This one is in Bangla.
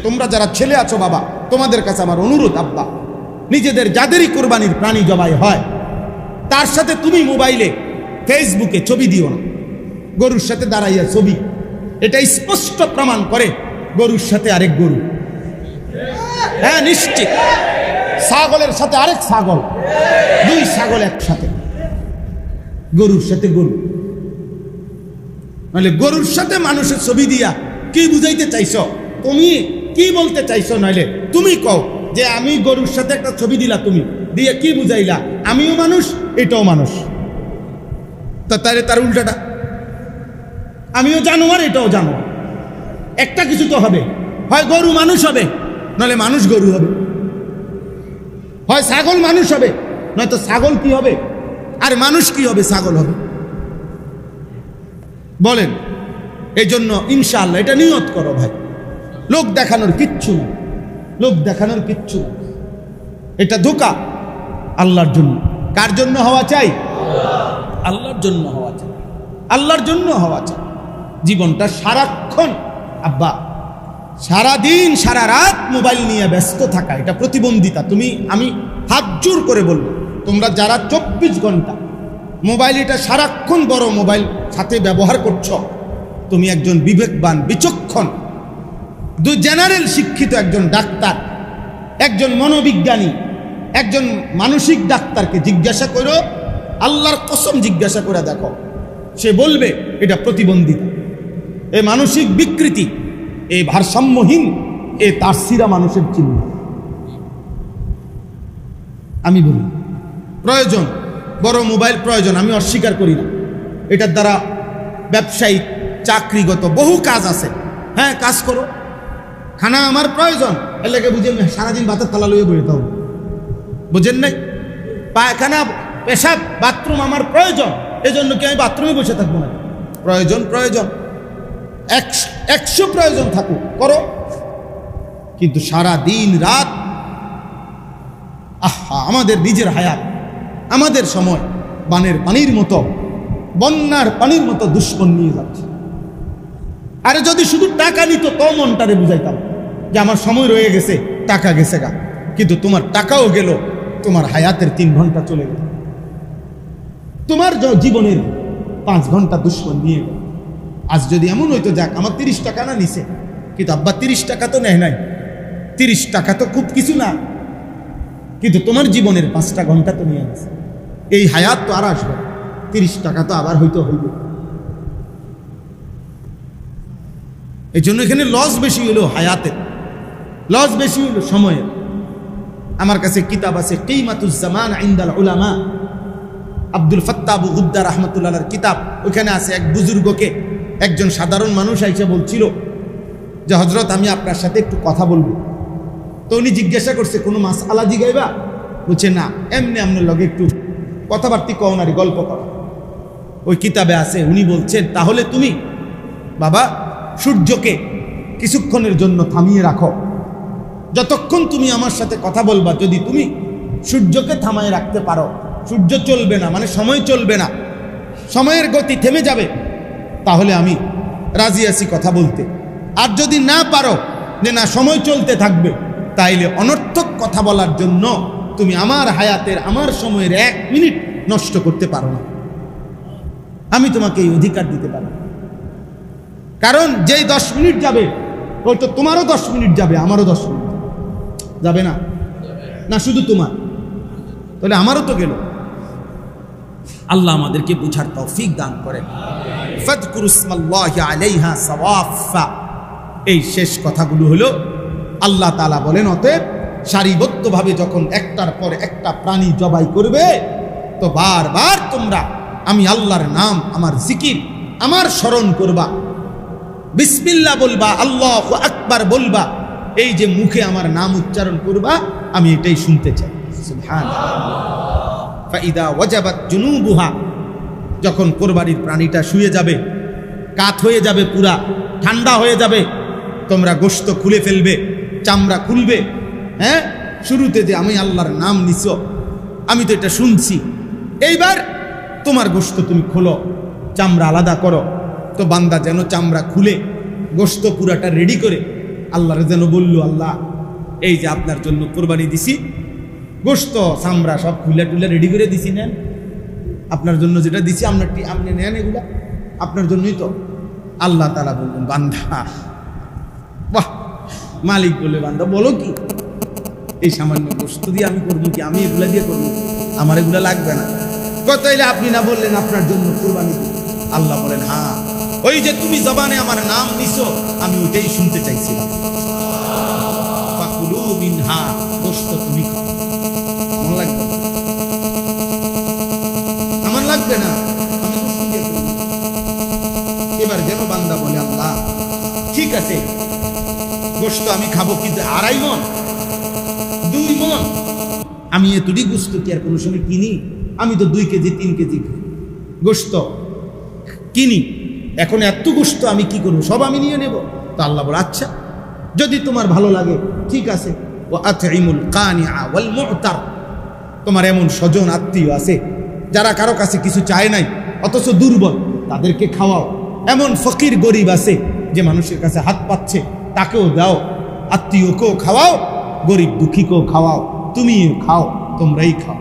তোমরা যারা ছেলে আছো বাবা, তোমাদের কাছে আমার অনুরোধ আব্বা, নিজেদের যাদেরই কোরবানির প্রাণী জবাই হয় তার সাথে তুমি মোবাইলে ফেসবুকে ছবি দিও না। গরুর সাথে দাঁড়াইয়া ছবি, এটা স্পষ্ট প্রমাণ করে গরুর সাথে আরেক গরু। হ্যাঁ নিশ্চিত, ছাগলের সাথে আরেক ছাগল, দুই ছাগল একসাথে, গরুর সাথে গরু। নাহলে গরুর সাথে মানুষের ছবি দিয়া কি বুঝাইতে চাইছো? তুমি কি বলতে চাইছো? নাহলে তুমি কও যে আমি গরুর সাথে একটা ছবি দিলা, তুমি দিয়ে কি বুঝাইলা? আমিও মানুষ, এটাও মানুষ। তাহলে তার উল্টাটা, আমিও জানোয়ার, এটাও জানোয়ার। একটা কিছু তো হবে, হয় গরু মানুষ হবে, নাহলে মানুষ গরু হবে। হয় ছাগল মানুষ হবে, নয়তো ছাগল কি হবে আর মানুষ কি হবে? ছাগল হবে। বলেন, এই জন্য ইনশাআল্লাহ এটা নিয়ত করো ভাই। লোক দেখানোর কিচ্ছু না, লোক দেখানোর কিচ্ছু না, এটা ধোঁকা। আল্লাহর জন্য। কার জন্য হওয়া চাই? আল্লাহর জন্য হওয়া চাই, আল্লাহর জন্য হওয়া চাই। জীবনটা সারাক্ষণ আব্বা, সারাদিন সারা রাত মোবাইল নিয়ে ব্যস্ত থাকা, এটা প্রতিবন্ধিতা। আমি হাত জোর করে বলবো, তোমরা যারা 24 ঘন্টা মোবাইল, এটা সারাক্ষণ বড় মোবাইল সাথে ব্যবহার করছো, তুমি একজন বিবেকবান, বিচক্ষণ, জেনারেল শিক্ষিত একজন ডাক্তার, একজন মনোবিজ্ঞানী, একজন মানসিক ডাক্তারকে জিজ্ঞাসা করো, আল্লাহর কসম জিজ্ঞাসা করে দেখো, সে বলবে এটা প্রতিবন্ধিতা, এ মানসিক বিকৃতি, এই ভারসাম্যহীন, এ তারসিরা মানুষের চিহ্ন। আমি বলি প্রয়োজন, বড় মোবাইল প্রয়োজন, আমি অস্বীকার করি না। এটার দ্বারা ব্যবসায়িক, চাকরিগত বহু কাজ আছে। হ্যাঁ, কাজ করো। খানা আমার প্রয়োজন, এর লাগে বুঝে সারাদিন ভাতের তালা লইয়ে বইতে হবে, বুঝেন নাই? পায়খানা, পেশাব, বাথরুম আমার প্রয়োজন, এজন্য কি আমি বাথরুমে বসে থাকবো না? প্রয়োজন, প্রয়োজন 100 প্রয়োজন থাকুক, করো। কিন্তু সারা দিন রাত, আহা, আমাদের নিজের হায়াত, আমাদের সময় বানের পানির মতো, বন্যার পানির মতো দুশ্মন নিয়ে যাচ্ছে। আরে যদি শুধু টাকা নিত তো মনটারে বুঝাইতাম যে আমার সময় রয়ে গেছে, টাকা গেছে গা। কিন্তু তোমার টাকাও গেল, তোমার হায়াতের 3 ঘন্টা চলে গেল, তোমার জীবনের 5 ঘন্টা দুশ্মন নিয়ে গেল। আজ যদি এমন হইতো, যাক আমার 30 টাকা না নিছে, কিন্তু আব্বা 30 টাকা তো নেয় নাই, 30 টাকা তো খুব কিছু না, কিন্তু তোমার জীবনের 5টা ঘন্টা তো নিয়ে গেছে। এই হায়াত তো আর আসবে, 30 টাকা তো আবার হইতে হইবে। এই জন্য এখানে লস বেশি হলো, হায়াতের লস বেশি হলো, সময়ের। আমার কাছে কিতাব আছে, কিমাতুজ জামান ইনদাল উলামা, আব্দুল ফাত্তাহ আবু গুদ্দা রাহমাতুল্লাহর কিতাব। ওখানে আছে, এক বুজুর্গকে একজন সাধারণ মানুষ আইসা বলছিল যে হযরত, আমি আপনার সাথে একটু কথা বলবো। তো উনি জিজ্ঞাসা করছে, কোনো মাসআলা জিগাইবা? বলছে না, এমনি আপনার লগে একটু কথাবার্তা কও না, গল্প করো। ওই কিতাবে আছে, উনি বলছেন, তাহলে তুমি বাবা সূর্যকে কিছুক্ষণের জন্য থামিয়ে রাখো, যতক্ষণ তুমি আমার সাথে কথা বলবা, যদি তুমি সূর্যকে থামায় রাখতে পারো, সূর্য চলবে না, মানে সময় চলবে না, সময়ের গতি থেমে যাবে, তাহলে আমি রাজি আছি কথা বলতে। আর যদি না পারো, যে না সময় চলতে থাকবে, তাইলে অনর্থক কথা বলার জন্য তুমি আমার হায়াতের, আমার সময়ের 1 মিনিট নষ্ট করতে পারো না, আমি তোমাকে এই অধিকার দিতে পারি। কারণ যেই 10 মিনিট যাবে, ওই তো তোমারও 10 মিনিট যাবে, আমারও 10 মিনিট যাবে না, না শুধু তোমার, তাহলে আমারও তো গেল। আল্লাহ আমাদেরকে বুঝার তৌফিক দান করেন। ফাযকুরুসমাল্লাহি আলাইহা সাওয়াফা, এই শেষ কথাগুলো হলো আল্লাহ তাআলা বলেন, অতএব সারিবদ্ধভাবে যখন একটার পর একটা প্রাণী জবাই করবে, তো বারবার তোমরা আমি আল্লাহর নাম, আমার জিকির, আমার স্মরণ করবা, বিসমিল্লাহ বলবা, আল্লাহু আকবার বলবা, এই যে মুখে আমার নাম উচ্চারণ করবা, আমি এটাই শুনতে চাই। সুবহানাল্লাহ। ফাইদা ওয়াজাবাত জুনুবুহা, যখন কোরবানির প্রাণীটা শুয়ে যাবে, কাত হয়ে যাবে, পুরা ঠান্ডা হয়ে যাবে, তোমরা গোশত খুলে ফেলবে, চামড়া খুলবে। হ্যাঁ, শুরুতে যে আমি আল্লাহর নাম নিছো, আমি তো এটা শুনছি, এইবার তোমার গোশত তুমি খোলো, চামড়া আলাদা করো। তো বান্দা যেন চামড়া খুলে গোশত পুরাটা রেডি করে আল্লাহরে যেন বলল, আল্লাহ এই যে আপনার জন্য কোরবানি দিছি, গোশত চামড়া সব খুলে টুলে রেডি করে দিছি, নেন আপনার জন্য যেটা দিছি আপনি নেন, এগুলা আপনার জন্যই তো। আল্লাহ তাআলা বললেন, বান্দা, বাহ, মালিক বলে, বান্দা বলো কি, এই সামান্য গোশত দিয়ে আমি করবো কি, আমি এগুলা দিয়ে করবো, আমার এগুলা লাগবে না। কত এলে আপনি না বললেন আপনার জন্য কোরবানি দিই। আল্লাহ বলেন, হ্যাঁ, ওই যে তুমি জবানে আমার নাম নিছো, আমি ওইটাই শুনতে চাইছিলাম। ফাকুলু মিনহা, গোশত তুমি খাও। আমার লাগবে না, আমার লাগবে না, আমি গোশত দিয়ে করবো। এবার যেন বান্দা বলে, আল্লাহ ঠিক আছে, গোশত আমি খাবো, কিন্তু 2.5 মণ 2 মণ, আমি এতটি গোশত কি আর কোনো সময় কিনি? আমি তো 2 কেজি 3 কেজি গোশত কিনি, এখন এত গোশত আমি কি করবো, সব আমি নিয়ে নেব? তো আল্লাহ বলে, আচ্ছা যদি তোমার ভালো লাগে ঠিক আছে, ও আতইমুল কানিআ ওয়াল মু'তার, তোমার এমন স্বজন আত্মীয় আছে যারা কারো কাছে কিছু চায় নাই অথচ দুর্বল, তাদেরকে খাওয়াও। এমন ফকির গরিব আছে যে মানুষের কাছে হাত পাচ্ছে, তাকেও দাও। আত্মীয়কেও খাওয়াও, গরিব দুঃখীকেও খাওয়াও, তুমিও খাও, তোমরাই খাও।